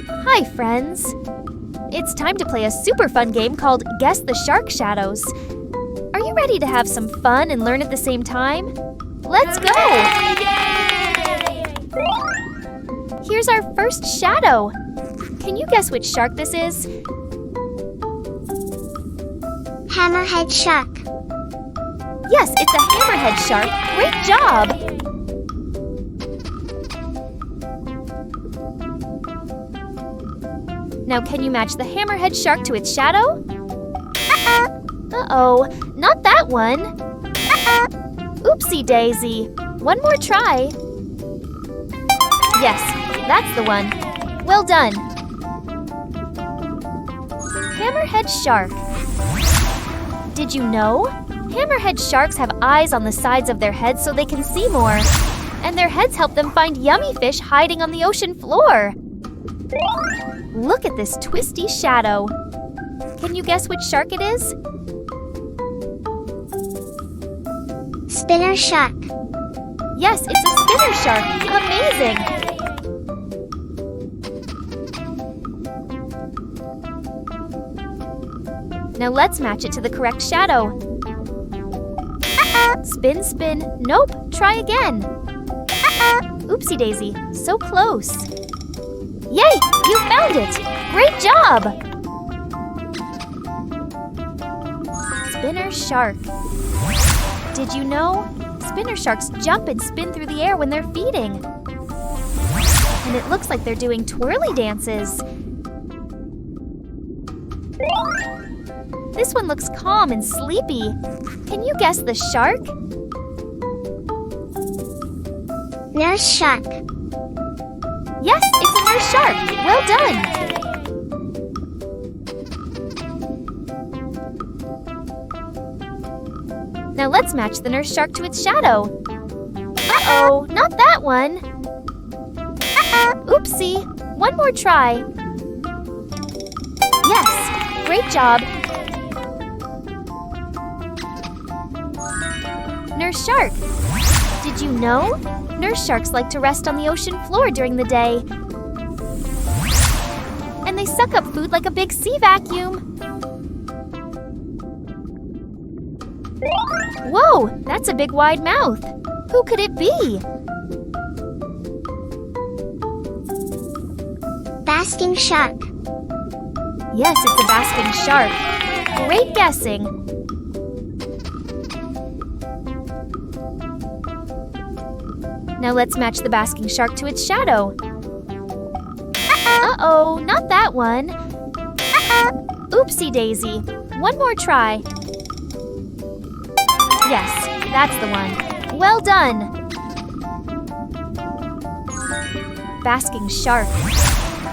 Hi, friends! It's time to play a super fun game called Guess the Shark Shadows. Are you ready to have some fun and learn at the same time? Let's go! Here's our first shadow. Can you guess which shark this is? Hammerhead Shark. Yes, it's a Hammerhead Shark. Great job! Now can you match the Hammerhead Shark to its shadow? Uh-oh, not that one. Oopsie daisy. One more try. Yes, that's the one. Well done. Hammerhead Shark. Did you know? Hammerhead sharks have eyes on the sides of their heads so they can see more. And their heads help them find yummy fish hiding on the ocean floor. Look at this twisty shadow. Can you guess which shark it is? Spinner Shark. Yes, it's a spinner shark. Amazing! Now let's match it to the correct shadow. Spin, spin. Nope, try again. Oopsie daisy, so close. Yay, you found it! Great job! Spinner shark. Did you know? Spinner sharks jump and spin through the air when they're feeding. And it looks like they're doing twirly dances. This one looks calm and sleepy. Can you guess the shark? Nurse Shark. Yes, it's a nurse shark. Well done. Now let's match the nurse shark to its shadow. Uh-oh, not that one. Oopsie. One more try. Yes, great job. Nurse shark. Did you know? Nurse sharks like to rest on the ocean floor during the day. And they suck up food like a big sea vacuum. Whoa, that's a big wide mouth. Who could it be? Basking Shark. Yes, it's a basking shark. Great guessing. Now let's match the basking shark to its shadow. Uh-oh, not that one. Oopsie daisy. One more try. Yes, that's the one. Well done. Basking shark.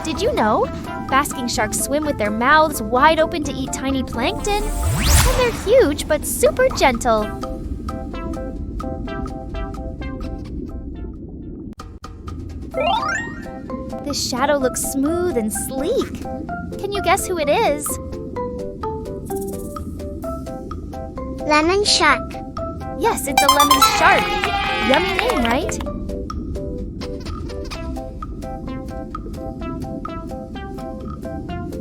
Did you know? Basking sharks swim with their mouths wide open to eat tiny plankton. And they're huge but super gentle. This shadow looks smooth and sleek. Can you guess who it is? Lemon Shark. Yes, it's a lemon shark. Yummy name, right?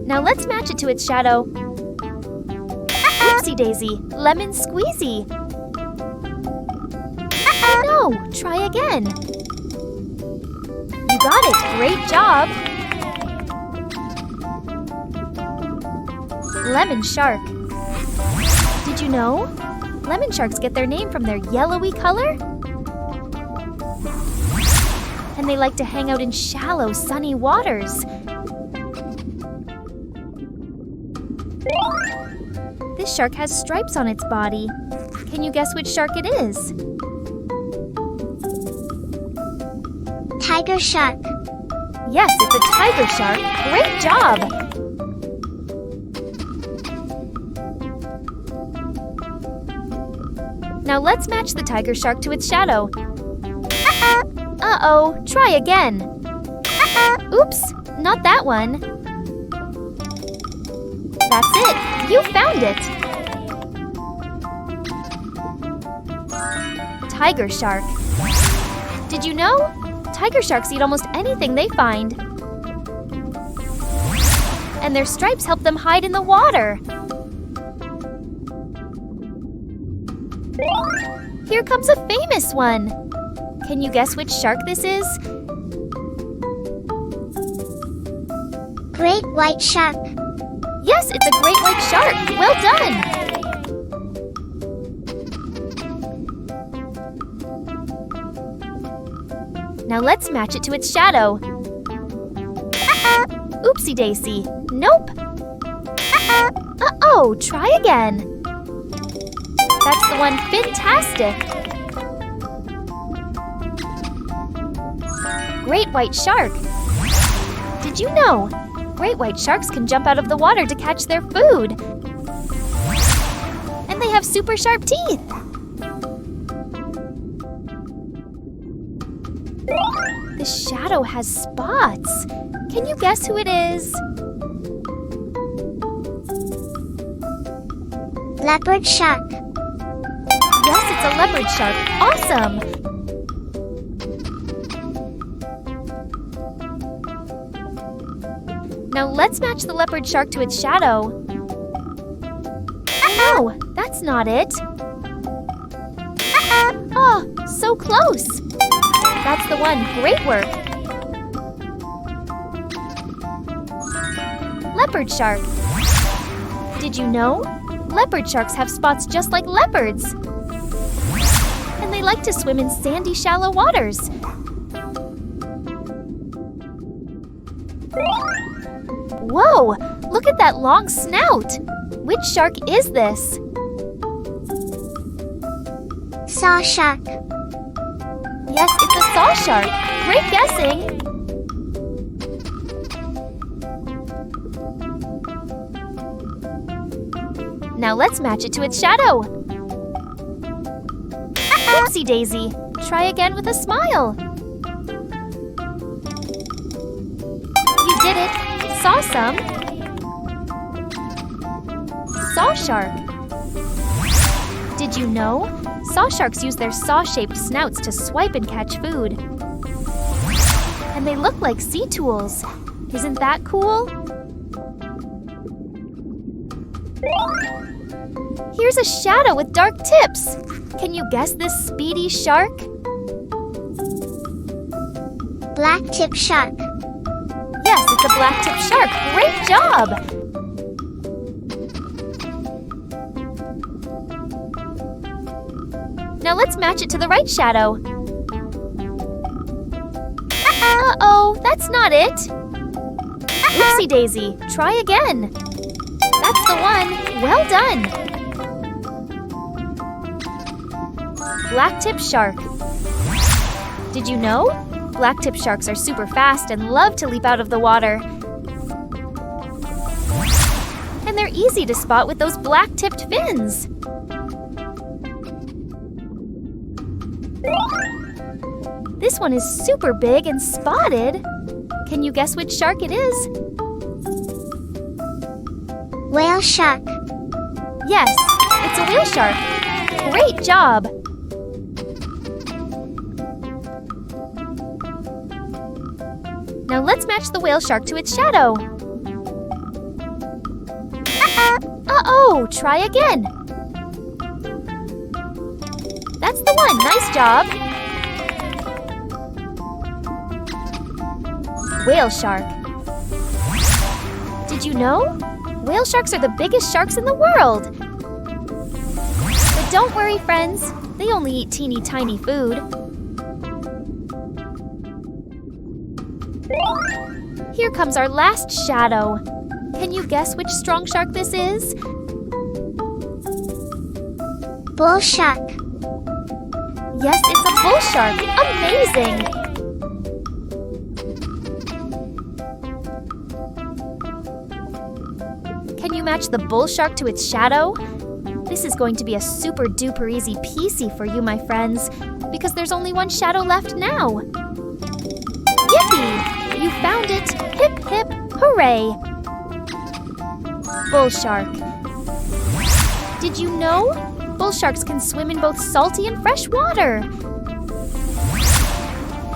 Now let's match it to its shadow. Oopsie daisy, lemon squeezy. No, try again. You got it, great job. Lemon shark. Did you know? Lemon sharks get their name from their yellowy color. And they like to hang out in shallow, sunny waters. This shark has stripes on its body. Can you guess which shark it is? Tiger Shark. Yes, it's a tiger shark. Great job! Now let's match the tiger shark to its shadow. Uh-oh, try again. Oops, not that one. That's it, you found it. Tiger shark. Did you know? Tiger sharks eat almost anything they find. and their stripes help them hide in the water. Here comes a famous one. Can you guess which shark this is? Great white shark. Yes, it's a great white shark. Well done! Now let's match it to its shadow. Oopsie daisy. Nope. Uh-oh, try again. That's the one, Fin-tastic. Great white shark. Did you know? Great white sharks can jump out of the water to catch their food. And they have super sharp teeth. The shadow has spots. Can you guess who it is? Leopard shark. Yes, it's a leopard shark. Awesome! Now let's match the leopard shark to its shadow. Oh, that's not it. Oh, so close. That's the one. Great work. Leopard shark. Did you know? Leopard sharks have spots just like leopards. And they like to swim in sandy, shallow waters. Whoa! Look at that long snout! Which shark is this? Saw shark. Yes, it's a saw shark. Great guessing! Now let's match it to its shadow. Oopsie daisy. Try again with a smile. You did it. Saw some. Saw shark. Did you know? Saw sharks use their saw-shaped snouts to swipe and catch food. And they look like sea tools. Isn't that cool? Here's a shadow with dark tips. Can you guess this speedy shark? Blacktip shark. Yes, it's a blacktip shark. Great job! Now let's match it to the right shadow. Uh-oh, that's not it. Oopsie daisy. Try again. That's the one. Well done. Blacktip shark. Did you know? Blacktip sharks are super fast and love to leap out of the water. And they're easy to spot with those black-tipped fins. This one is super big and spotted. Can you guess which shark it is? Whale shark. Yes, it's a whale shark. Great job! Now let's match the whale shark to its shadow. Uh-oh, try again. That's the one, nice job. Whale shark. Did you know? Whale sharks are the biggest sharks in the world. But don't worry, friends. They only eat teeny tiny food. Here comes our last shadow. Can you guess which strong shark this is? Bull shark. Yes, it's a bull shark. Amazing! Can you match the bull shark to its shadow? This is going to be a super duper easy peasy for you, my friends, because there's only one shadow left now. Yippee! You found it! Hip hip hooray! Bull shark. Did you know? Bull sharks can swim in both salty and fresh water.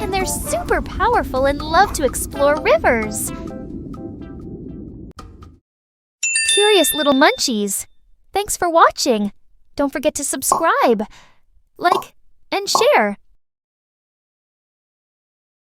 And they're super powerful and love to explore rivers. curious little munchies. Thanks for watching. Don't forget to subscribe, like, and share.